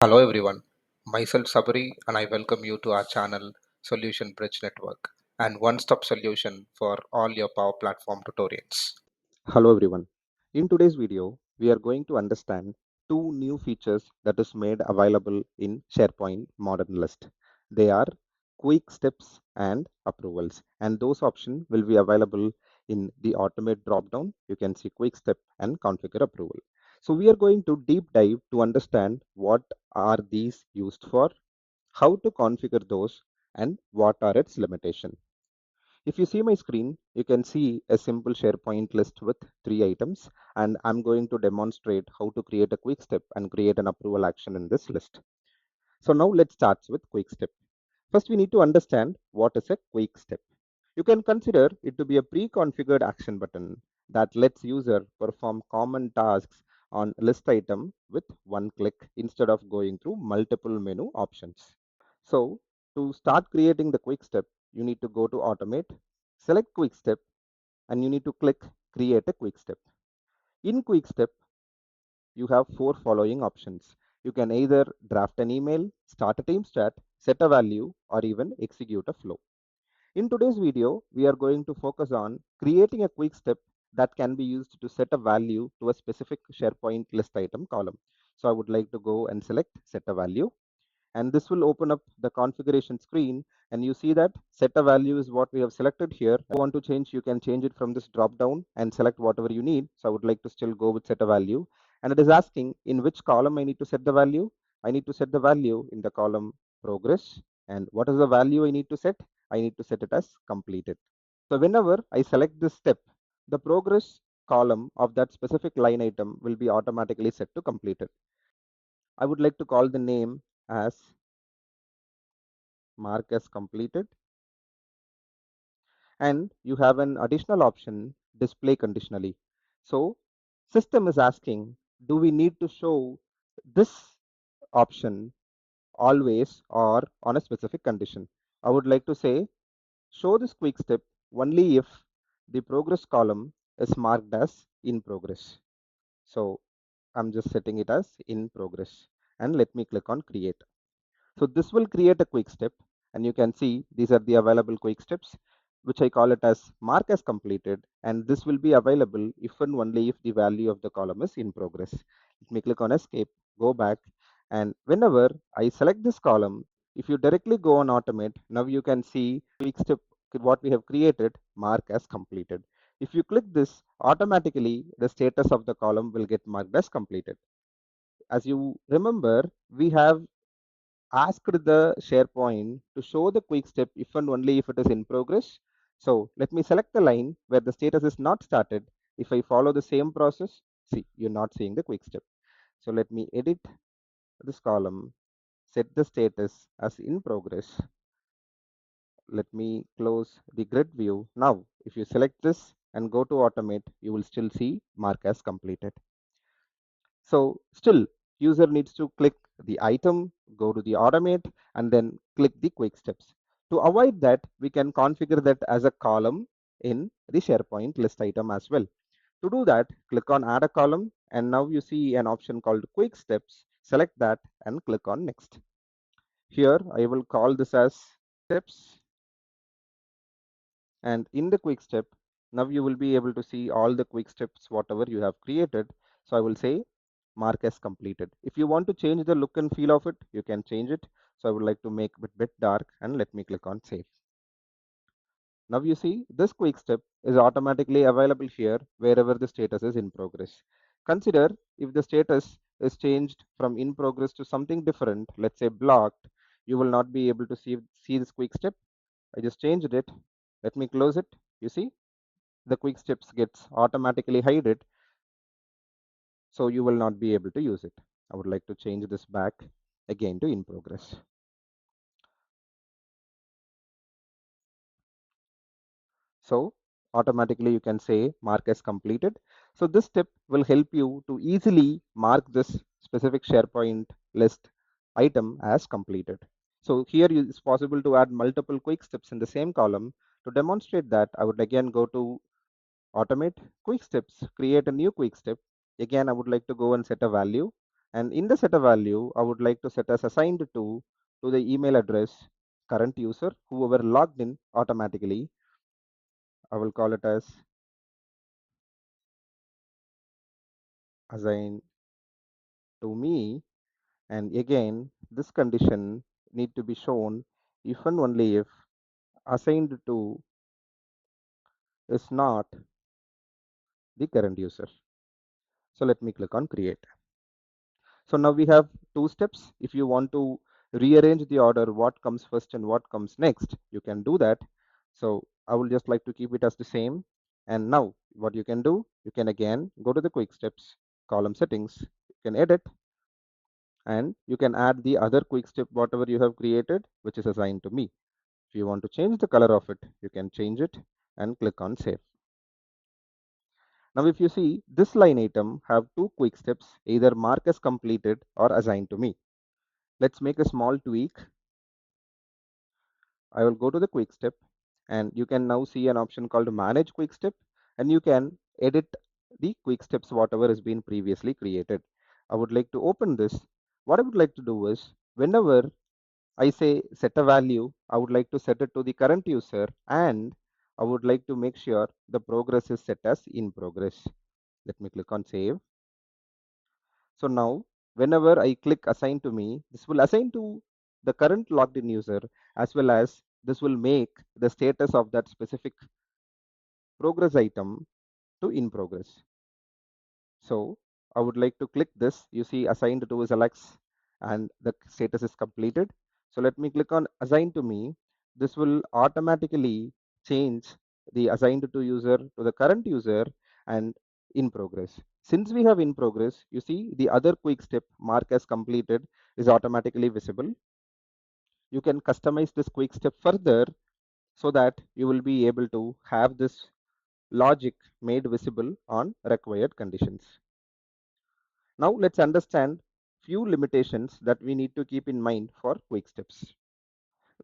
Hello everyone, myself Sabri and I welcome you to our channel Solution Bridge Network and one-stop solution for all your Power Platform tutorials. Hello everyone. In today's video, we are going to understand two new features that is made available in SharePoint Modern List. They are quick steps and approvals, and those options will be available in the automate dropdown. You can see quick step and configure approval. So we are going to deep dive to understand what are these used for, how to configure those, and what are its limitations. If you see my screen, you can see a simple SharePoint list with 3 items, and I'm going to demonstrate how to create a quick step and create an approval action in this list. So now let's start with quick step. First, we need to understand what is a quick step. You can consider it to be a pre-configured action button that lets user perform common tasks on list item with one click instead of going through multiple menu options. So to start creating the quick step, you need to go to automate, select quick step, and you need to click create a quick step. In quick step, you have four following options. You can either draft an email, start a Teams chat, set a value, or even execute a flow. In today's video, we are going to focus on creating a quick step that can be used to set a value to a specific SharePoint list item column. So I would like to go and select set a value, and this will open up the configuration screen, and you see that set a value is what we have selected here. If you want to change, you can change it from this drop down and select whatever you need. So I would like to still go with set a value, and it is asking in which column I need to set the value. I need to set the value in the column progress, and what is the value I need to set? I need to set it as completed. So whenever I select this step, the progress column of that specific line item will be automatically set to completed. I would like to call the name as mark as completed, and you have an additional option display conditionally. So system is asking, do we need to show this option always or on a specific condition? I would like to say show this quick step only if the progress column is marked as in progress. So I'm just setting it as in progress, and let me click on create. So this will create a quick step, and you can see these are the available quick steps, which I call it as mark as completed, and this will be available if and only if the value of the column is in progress. Let me click on escape, go back, and whenever I select this column, if you directly go on automate, now you can see quick step what we have created mark as completed. If you click this, automatically the status of the column will get marked as completed. As you remember, we have asked the SharePoint to show the quick step if and only if it is in progress. So let me select the line where the status is not started. If I follow the same process, see, you're not seeing the quick step. So let me edit this column, set the status as in progress. Let me close the grid view. Now, if you select this and go to automate, you will still see mark as completed. So still, user needs to click the item, go to the automate, and then click the quick steps. To avoid that, we can configure that as a column in the SharePoint list item as well. To do that, click on add a column, and now you see an option called quick steps. Select that and click on next. Here I will call this as steps, and in the quick step, now you will be able to see all the quick steps whatever you have created. So I will say mark as completed. If you want to change the look and feel of it, you can change it. So I would like to make it a bit dark, and let me click on save. Now you see this quick step is automatically available here wherever the status is in progress. Consider if the status is changed from in progress to something different, let's say blocked, you will not be able to see this quick step. I just changed it. Let me close it. You see the quick steps gets automatically hidden, so you will not be able to use it. I would like to change this back again to in progress. So automatically you can say mark as completed. So this step will help you to easily mark this specific SharePoint list item as completed. So here it's possible to add multiple quick steps in the same column. To demonstrate that, I would again go to automate quick steps, create a new quick step. Again, I would like to go and set a value. And in the setter value, I would like to set as assigned to the email address current user, whoever logged in automatically. I will call it as assigned to me. And again, this condition need to be shown if and only if assigned to is not the current user. So let me click on create. So now we have two steps. If you want to rearrange the order, what comes first and what comes next, you can do that. So I will just like to keep it as the same. And now what you can do, you can again go to the quick steps, column settings, you can edit, and you can add the other quick step, whatever you have created, which is assigned to me. If you want to change the color of it, you can change it and click on save. Now if you see, this line item have two quick steps, either mark as completed or assigned to me. Let's make a small tweak. I will go to the quick step, and you can now see an option called manage quick step, and you can edit the quick steps whatever has been previously created. I would like to open this. What I would like to do is, whenever I say set a value, I would like to set it to the current user, and I would like to make sure the progress is set as in progress. Let me click on save. So now whenever I click assign to me, this will assign to the current logged in user, as well as this will make the status of that specific progress item to in progress. So I would like to click this. You see assigned to is Alex and the status is completed. So let me click on assign to me. This will automatically change the assigned to user to the current user and in progress. Since we have in progress, you see the other quick step mark as completed is automatically visible. You can customize this quick step further so that you will be able to have this logic made visible on required conditions. Now let's understand few limitations that we need to keep in mind for quick steps.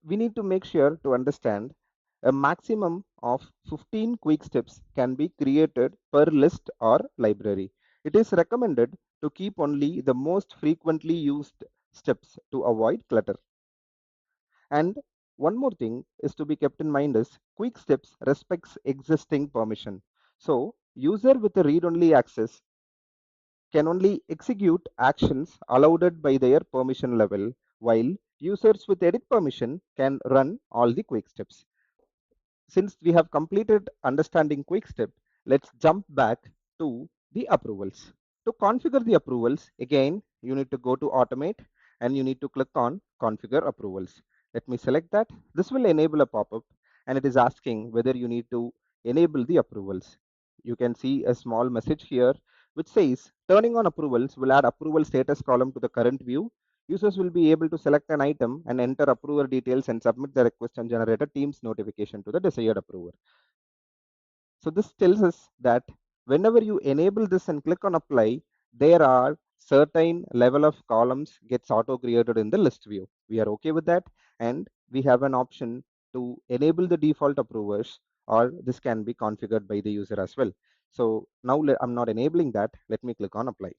We need to make sure to understand a maximum of 15 quick steps can be created per list or library. It is recommended to keep only the most frequently used steps to avoid clutter. And one more thing is to be kept in mind is quick steps respects existing permission. So user with a read-only access can only execute actions allowed by their permission level, while users with edit permission can run all the quick steps. Since we have completed understanding quick step, let's jump back to the approvals. To configure the approvals, again, you need to go to automate and you need to click on configure approvals. Let me select that. This will enable a pop-up and it is asking whether you need to enable the approvals. You can see a small message here which says turning on approvals will add approval status column to the current view. Users will be able to select an item and enter approver details and submit the request and generate a Teams notification to the desired approver. So this tells us that whenever you enable this and click on apply, there are certain level of columns gets auto created in the list view. We are okay with that, and we have an option to enable the default approvers, or this can be configured by the user as well. So now I'm not enabling that. Let me click on apply.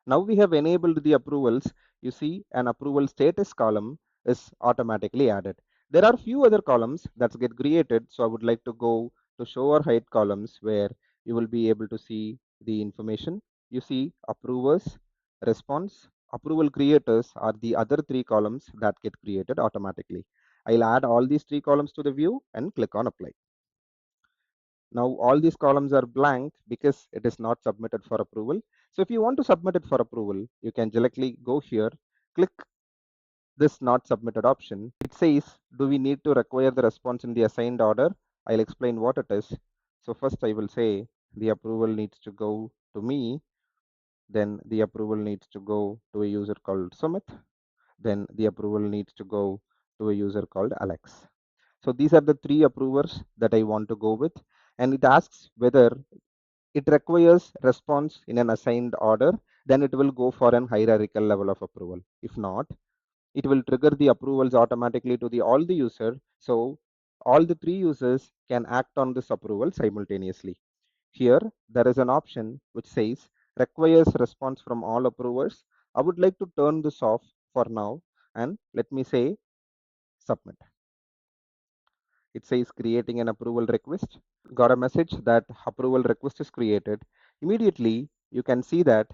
Now we have enabled the approvals. You see an approval status column is automatically added. There are few other columns that get created. So I would like to go to show or hide columns where you will be able to see the information. You see approvers, response, approval creators are the other three columns that get created automatically. I'll add all these three columns to the view and click on apply. Now all these columns are blank because it is not submitted for approval. So if you want to submit it for approval, you can directly go here, click this not submitted option. It says, do we need to require the response in the assigned order? I'll explain what it is. So first I will say the approval needs to go to me. Then the approval needs to go to a user called Sumit. Then the approval needs to go to a user called Alex. So these are the three approvers that I want to go with. And it asks whether it requires response in an assigned order, then it will go for an hierarchical level of approval. If not, it will trigger the approvals automatically to the all the user. So all the three users can act on this approval simultaneously. Here, there is an option which says requires response from all approvers. I would like to turn this off for now and let me say submit. It says creating an approval request. Got a message that approval request is created. Immediately, you can see that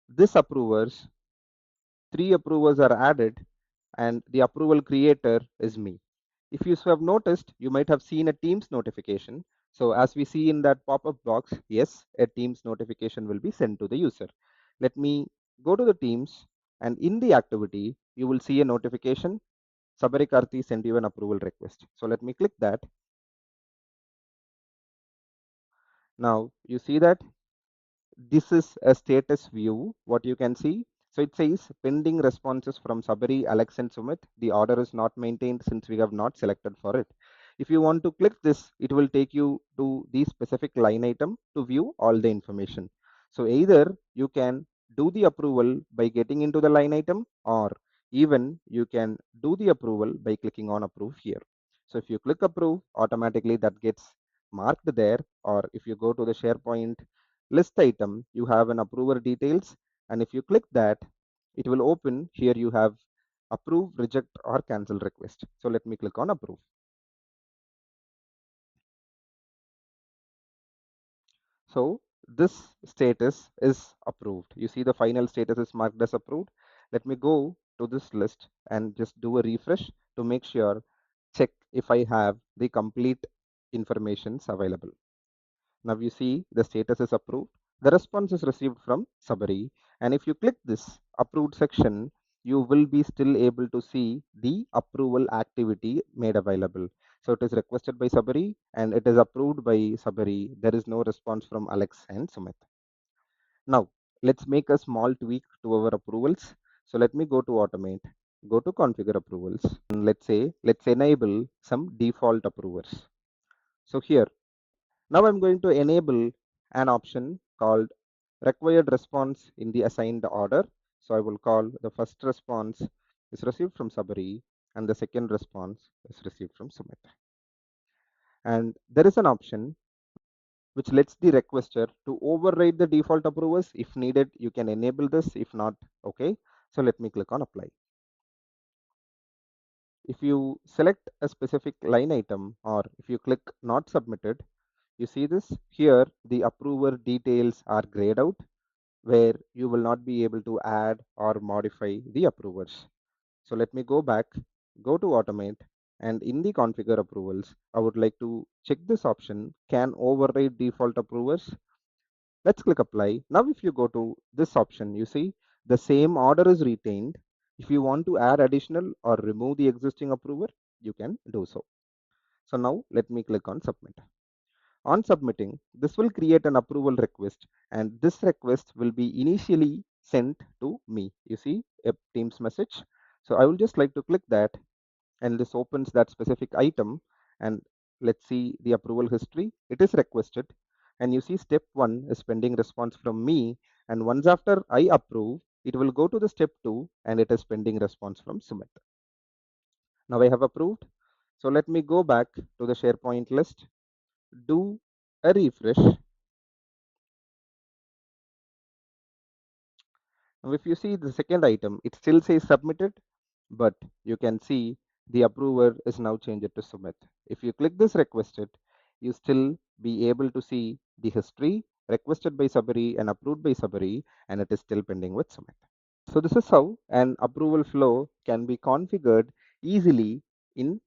this approvers, 3 approvers are added and the approval creator is me. If you have noticed, you might have seen a Teams notification. So as we see in that pop-up box, yes, a Teams notification will be sent to the user. Let me go to the Teams and in the activity, you will see a notification. Sabari Karthi sent you an approval request. So let me click that. Now you see that this is a status view, what you can see. So it says pending responses from Sabari, Alex and Sumit. The order is not maintained since we have not selected for it. If you want to click this, it will take you to the specific line item to view all the information. So either you can do the approval by getting into the line item, or even you can do the approval by clicking on approve here. So if you click approve, automatically that gets marked there, or if you go to the SharePoint list item, you have an approver details, and if you click that, it will open. Here you have approve, reject or cancel request. So let me click on approve. So this status is approved. You see the final status is marked as approved. Let me go to this list and just do a refresh to make sure, check if I have the complete informations available. Now you see the status is approved. The response is received from Sabari. And if you click this approved section, you will be still able to see the approval activity made available. So it is requested by Sabari and it is approved by Sabari. There is no response from Alex and Sumit. Now let's make a small tweak to our approvals. So let me go to automate, go to configure approvals, and let's enable some default approvers. So here, now I'm going to enable an option called required response in the assigned order. So I will call the first response is received from Sabari and the second response is received from Sumit. And there is an option which lets the requester to override the default approvers. If needed, you can enable this. If not, okay. So let me click on apply. If you select a specific line item or if you click not submitted, you see this here, the approver details are grayed out, where you will not be able to add or modify the approvers. So let me go back, go to automate, and in the configure approvals, I would like to check this option, can override default approvers. Let's click apply. Now if you go to this option, you see the same order is retained. If you want to add additional or remove the existing approver, you can do so. So now let me click on submit. On submitting, this will create an approval request and this request will be initially sent to me. You see a Teams message. So I will just like to click that and this opens that specific item, and let's see the approval history. It is requested and you see step 1 is pending response from me, and once after I approve, it will go to the step 2 and it is pending response from Sumit. Now I have approved. So let me go back to the SharePoint list, do a refresh. Now if you see the second item, it still says submitted, but you can see the approver is now changed to Sumit. If you click this requested, you still be able to see the history requested by Sabari and approved by Sabari, and it is still pending with Sumit. So this is how an approval flow can be configured easily in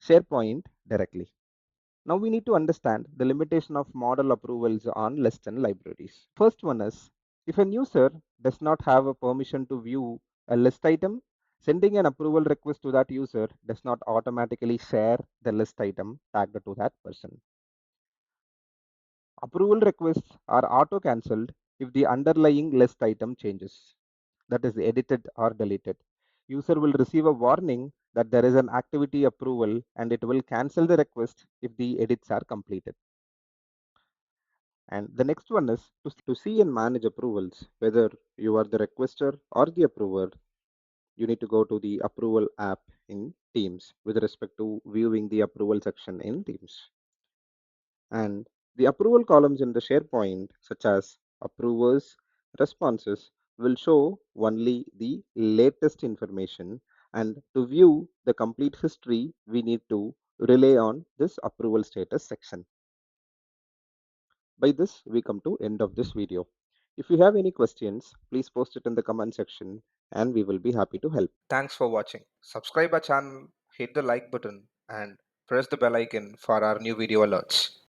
SharePoint directly. Now we need to understand the limitation of model approvals on lists and libraries. First one is, if a user does not have a permission to view a list item, sending an approval request to that user does not automatically share the list item tagged to that person. Approval requests are auto-cancelled if the underlying list item changes, that is edited or deleted. User will receive a warning that there is an activity approval and it will cancel the request if the edits are completed. And the next one is to see and manage approvals, whether you are the requester or the approver, you need to go to the approval app in Teams with respect to viewing the approval section in Teams. And The approval columns in the SharePoint, such as approvers, responses, will show only the latest information, and to view the complete history, we need to rely on this approval status section. By this, we come to end of this video. If you have any questions, please post it in the comment section and we will be happy to help. Thanks for watching. Subscribe our channel, hit the like button, and press the bell icon for our new video alerts.